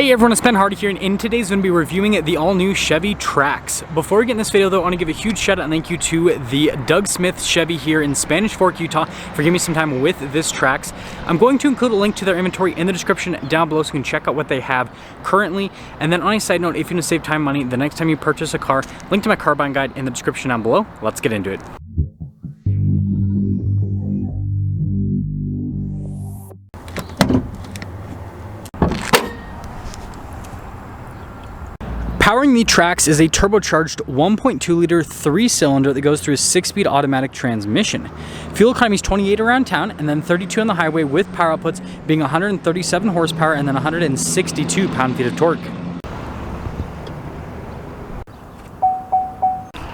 Hey everyone, it's Ben Hardy here, and in today's going to be reviewing the all-new Chevy Trax. Before we get in this video though, I want to give a huge shout out and thank you to the Doug Smith Chevy here in Spanish Fork, Utah for giving me some time with this Trax. I'm going to include a link to their inventory in the description down below so you can check out what they have currently. And then on a side note, if you want to save time, money, the next time you purchase a car, link to my car buying guide in the description down below. Let's get into it. Powering the Trax is a turbocharged 1.2 liter 3-cylinder that goes through a 6-speed automatic transmission. Fuel economy is 28 around town and then 32 on the highway, with power outputs being 137 horsepower and then 162 pound-feet of torque.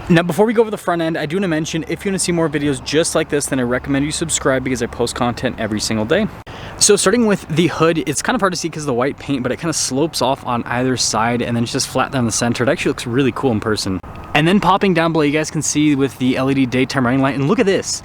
Now before we go over the front end, I do want to mention if you want to see more videos just like this, then I recommend you subscribe because I post content every single day. So starting with the hood, it's kind of hard to see because of the white paint, but it kind of slopes off on either side and then it's just flat down the center. It actually looks really cool in person. And then popping down below, you guys can see with the LED daytime running light, and look at this.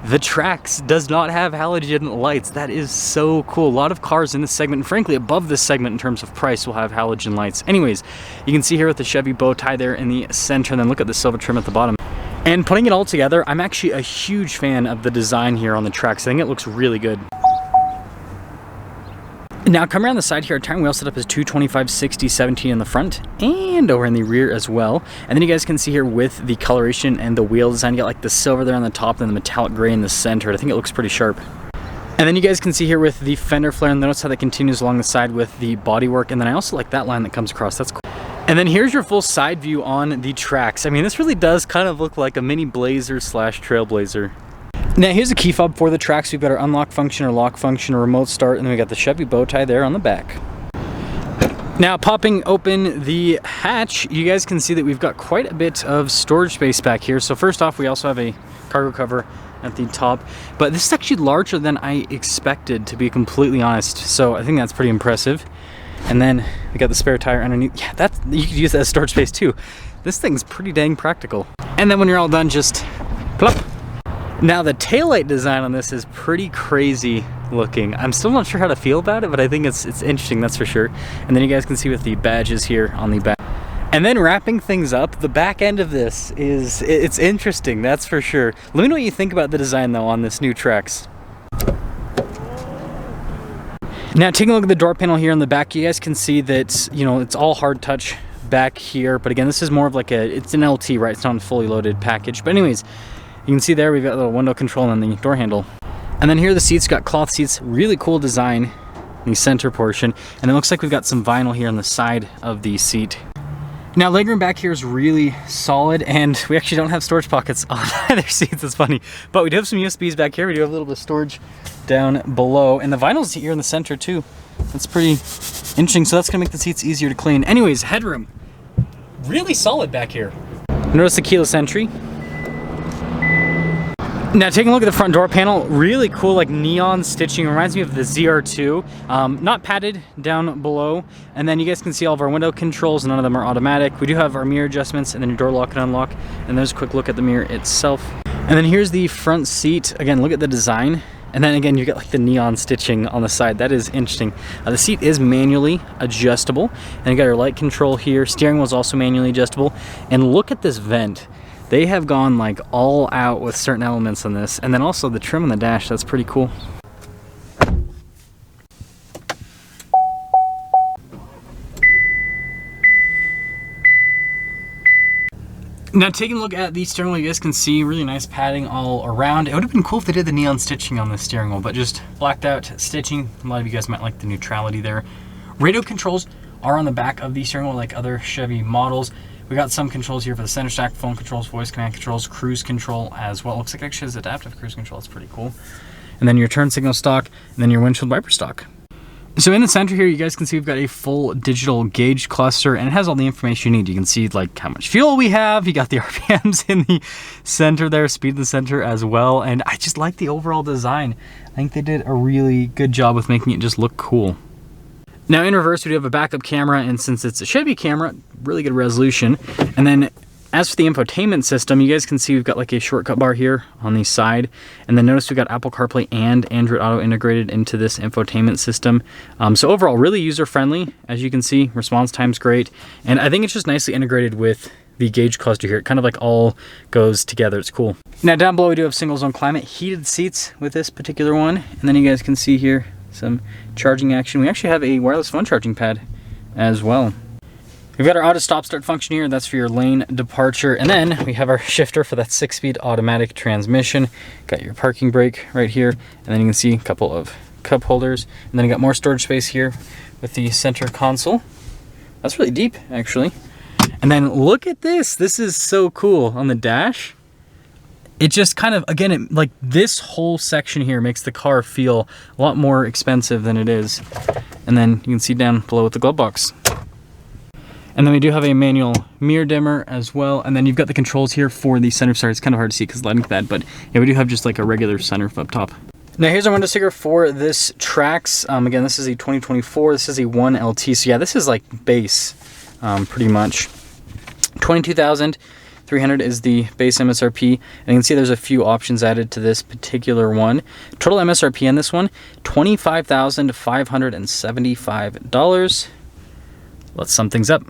The Trax does not have halogen lights. That is so cool. A lot of cars in this segment, and frankly above this segment in terms of price, will have halogen lights. Anyways, you can see here with the Chevy bow tie there in the center, and then look at the silver trim at the bottom. And putting it all together, I'm actually a huge fan of the design here on the Trax. I think it looks really good. Now coming around the side here, our tire wheel setup is 225, 60, 17 in the front and over in the rear as well. And then you guys can see here with the coloration and the wheel design, you got like the silver there on the top and the metallic gray in the center. I think it looks pretty sharp. And then you guys can see here with the fender flare, and notice how that continues along the side with the bodywork. And then I also like that line that comes across, that's cool. And then here's your full side view on the Trax. I mean, this really does kind of look like a mini Blazer slash Trailblazer. Now here's a key fob for the Trax. We've got our unlock function, or lock function, or remote start, and then we got the Chevy bow tie there on the back. Now popping open the hatch, you guys can see that we've got quite a bit of storage space back here. So first off, we also have a cargo cover at the top, but this is actually larger than I expected, to be completely honest. So I think that's pretty impressive. And then we got the spare tire underneath. Yeah, that's, you could use that as storage space too. This thing's pretty dang practical. And then when you're all done, just plop. Now the taillight design on this is pretty crazy looking. I'm still not sure how to feel about it, but I think it's interesting, that's for sure. And then you guys can see with the badges here on the back. And then wrapping things up, the back end of this it's interesting, that's for sure. Let me know what you think about the design though on this new Trax. Now taking a look at the door panel here on the back, you guys can see that, you know, it's all hard touch back here. But again, this is more of like it's an LT, right? It's not a fully loaded package. But anyways, you can see there we've got a little window control and the door handle. And then here the seats, got cloth seats, really cool design in the center portion. And it looks like we've got some vinyl here on the side of the seat. Now legroom back here is really solid, and we actually don't have storage pockets on either seats, it's funny. But we do have some USBs back here. We do have a little bit of storage down below. And the vinyl's here in the center too. That's pretty interesting. So that's gonna make the seats easier to clean. Anyways, headroom, really solid back here. Notice the keyless entry. Now taking a look at the front door panel, really cool like neon stitching, reminds me of the ZR2, not padded down below. And then you guys can see all of our window controls, none of them are automatic. We do have our mirror adjustments and then your door lock and unlock, and there's a quick look at the mirror itself. And then here's the front seat. Again, look at the design. And then again, you get like the neon stitching on the side. That is interesting. The seat is manually adjustable, and you got your light control here. Steering wheel is also manually adjustable. And look at this vent. They have gone like all out with certain elements on this. And then also the trim on the dash, that's pretty cool. Now taking a look at the steering wheel, you guys can see really nice padding all around. It would have been cool if they did the neon stitching on the steering wheel, but just blacked out stitching. A lot of you guys might like the neutrality there. Radio controls are on the back of the steering wheel like other Chevy models. We got some controls here for the center stack, phone controls, voice command controls, cruise control as well. Looks like it actually has adaptive cruise control. It's pretty cool. And then your turn signal stock, and then your windshield wiper stock. So in the center here, you guys can see we've got a full digital gauge cluster, and it has all the information you need. You can see like how much fuel we have. You got the RPMs in the center there, speed in the center as well. And I just like the overall design. I think they did a really good job with making it just look cool. Now in reverse, we do have a backup camera, and since it's a Chevy camera, really good resolution. And then As for the infotainment system, you guys can see we've got like a shortcut bar here on the side, and then notice we've got Apple CarPlay and Android Auto integrated into this infotainment system. So overall, really user-friendly. As you can see, response time's great, and I think it's just nicely integrated with the gauge cluster here. It kind of like all goes together. It's cool. Now down below we do have single zone climate, heated seats with this particular one, and then you guys can see here some charging action. We actually have a wireless phone charging pad as well. We've got our auto stop start function here. That's for your lane departure. And then we have our shifter for that 6-speed automatic transmission. Got your parking brake right here. And then you can see a couple of cup holders. And then you got more storage space here with the center console. That's really deep, actually. And then look at this. This is so cool on the dash. It just kind of, again, like this whole section here makes the car feel a lot more expensive than it is. And then you can see down below with the glove box. And then we do have a manual mirror dimmer as well. And then you've got the controls here for the sunroof. Sorry, it's kind of hard to see because the lighting's bad, but yeah, we do have just like a regular sunroof up top. Now here's our window sticker for this Trax. Again, this is a 2024. This is a 1LT. So yeah, this is like base, pretty much. 22,300 is the base MSRP. And you can see there's a few options added to this particular one. Total MSRP on this one, $25,575. Let's sum things up.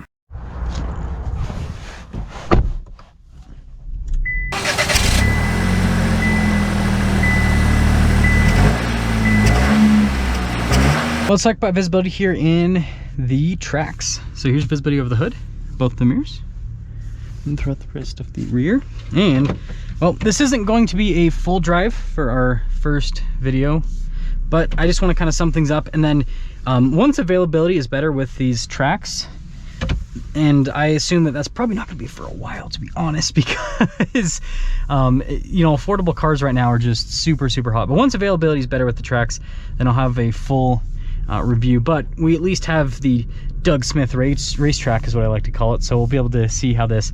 Let's talk about visibility here in the Trax. So here's visibility over the hood, both the mirrors, and throughout the rest of the rear. And, well, this isn't going to be a full drive for our first video, but I just want to kind of sum things up. And then once availability is better with these Trax, and I assume that that's probably not going to be for a while, to be honest, because you know, affordable cars right now are just super hot. But once availability is better with the Trax, then I'll have a full review. But we at least have the Doug Smith racetrack is what I like to call it, so we'll be able to see how this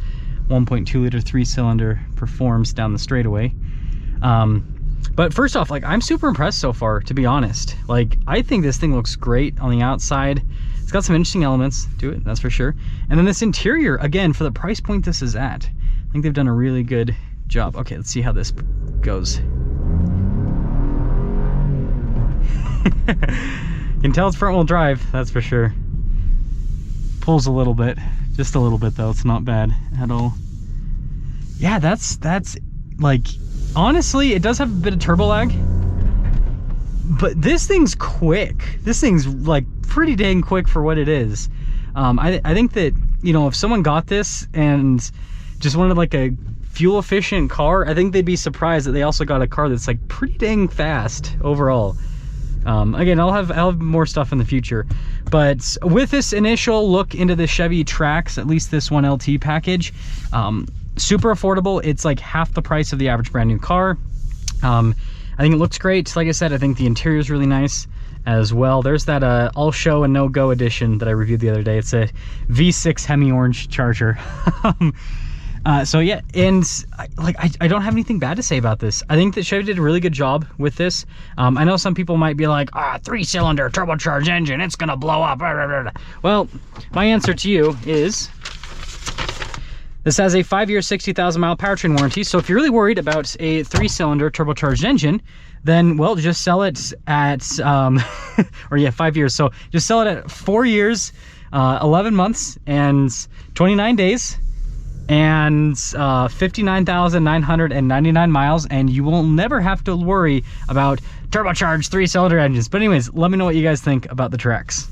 1.2 liter 3-cylinder performs down the straightaway. But first off, like, I'm super impressed so far, to be honest. Like, I think this thing looks great on the outside. It's got some interesting elements to it, that's for sure. And then this interior, again, for the price point this is at, I think they've done a really good job. Okay, let's see how this goes. You can tell it's front wheel drive, that's for sure. Pulls a little bit, just a little bit though. It's not bad at all. Yeah, that's like, honestly, it does have a bit of turbo lag, but this thing's quick. This thing's like pretty dang quick for what it is. I think that, you know, if someone got this and just wanted like a fuel efficient car, I think they'd be surprised that they also got a car that's like pretty dang fast overall. Again, I'll have more stuff in the future, but with this initial look into the Chevy Trax, at least this 1LT package, super affordable. It's like half the price of the average brand new car. I think it looks great. Like I said, I think the interior is really nice as well. There's that all show and no go edition that I reviewed the other day. It's a V6 Hemi Orange Charger. So yeah, and I don't have anything bad to say about this. I think that Chevy did a really good job with this. I know some people might be like, 3-cylinder turbocharged engine, it's gonna blow up. Well, my answer to you is this has a 5-year, 60,000 mile powertrain warranty. So if you're really worried about a 3-cylinder turbocharged engine, then, well, just sell it at, or yeah, 5 years. So just sell it at 4 years, 11 months, and 29 days. And 59,999 miles, and you will never have to worry about turbocharged 3-cylinder engines. But anyways, let me know what you guys think about the Trax.